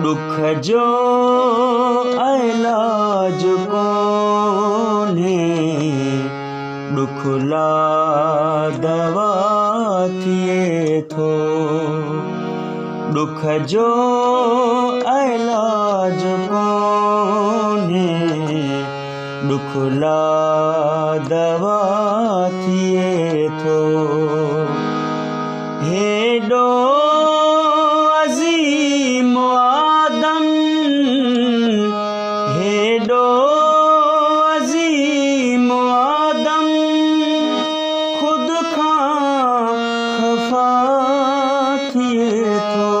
दुख जो इलाज कोन्हे, दुखला दवा थिए थो। दुख जो इलाज कोन्हे, दुखला दवा थिए थो। हेॾो अज़ीम आदम, हेॾो अज़ीम आदम, खुद खां ख़फ़ा थिए थो।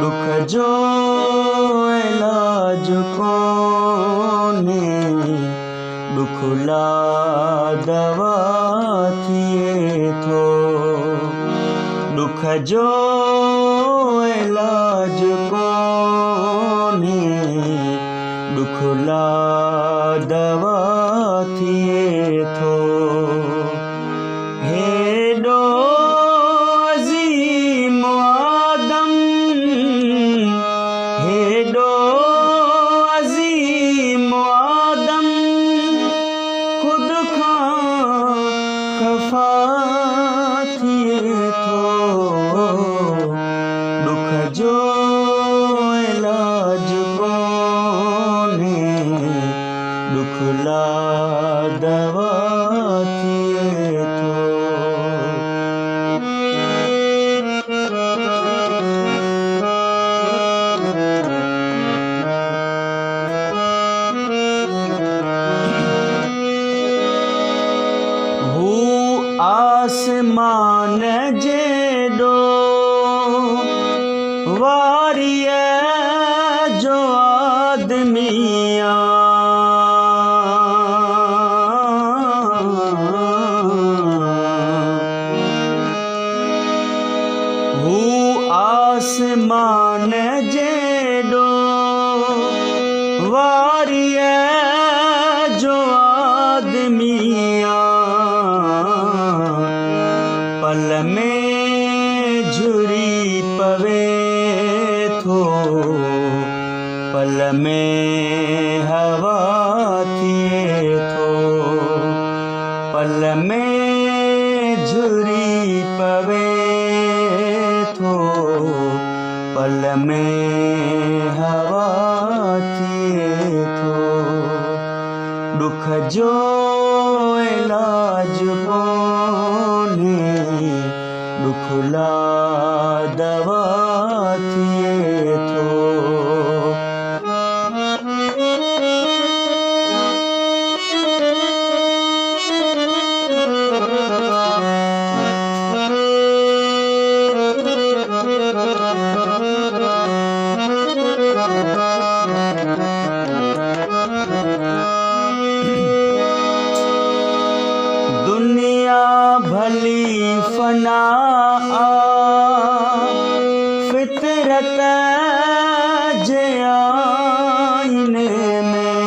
दुख जो इलाज कोन्हे, दुखला दवा थिए थो। दुख जो इलाज कोन्हे, दुखला दवा थिए थो। हेॾो अज़ीम आदम, हेॾो अज़ीम आदम, खुद खां ख़फ़ा थिए थो। दुख जो इलाज कोन्हे, दुखला दवा थिए थो। हू आसमान जेॾो वारीअ जो आदमी आ। हू आसमान जेॾो वारीअ जो आदमी आ। पल में झुरी पवे थो, पल में हवा थिए थो। पल में झुरी पवे थो, पल में हवा थिए थो। दुख जो इलाज कोन्हे, दुखला दवा थिए थो। दुनिया भली फना आ, फितरत जे आईने में।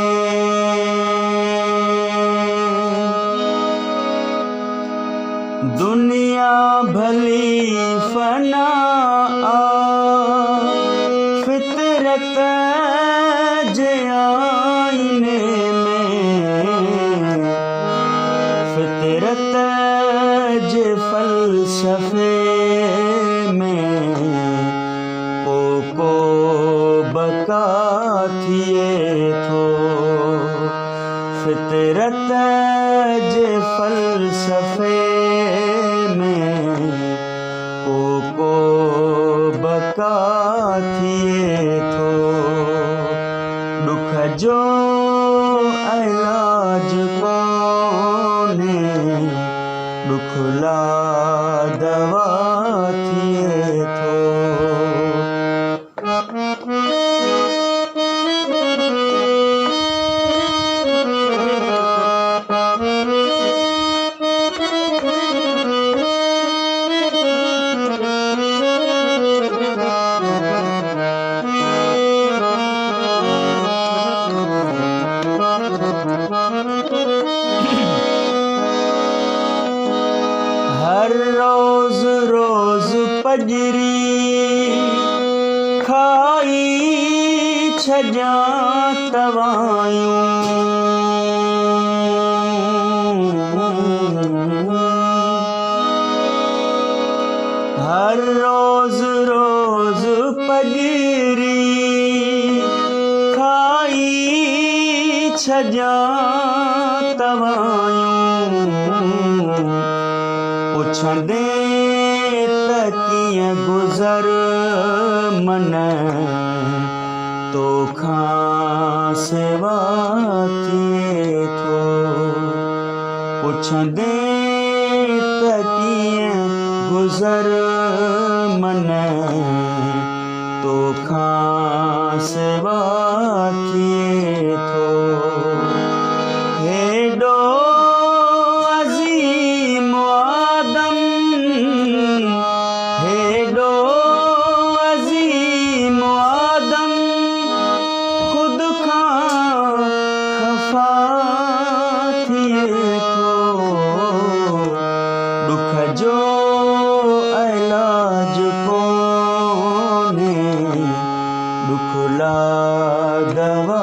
दुनिया भली फना आ, फितरत जे आईने में। फितरत जे फ़लसफ़े में को बका थिए थो। फितरत जे फ़लसफ़े में को बका थिए थो। दुख जो इलाज कोन्हे, दुखला दवा थिए थो। पजरी खाई छजा तवायूं हर रोज रोज पजरी खाई छजा तवायूं पुछंदे त कीअं गुज़र मन तोखां सिवा थिए थो पुछंदे त कीअं गुज़र मन तोखां सिवा थिए थो हेॾो अज़ीम आदम हेॾो अज़ीम आदम खुद खां ख़फ़ा थिए थो दुख जो इलाज कोन्हे दुख ला दवा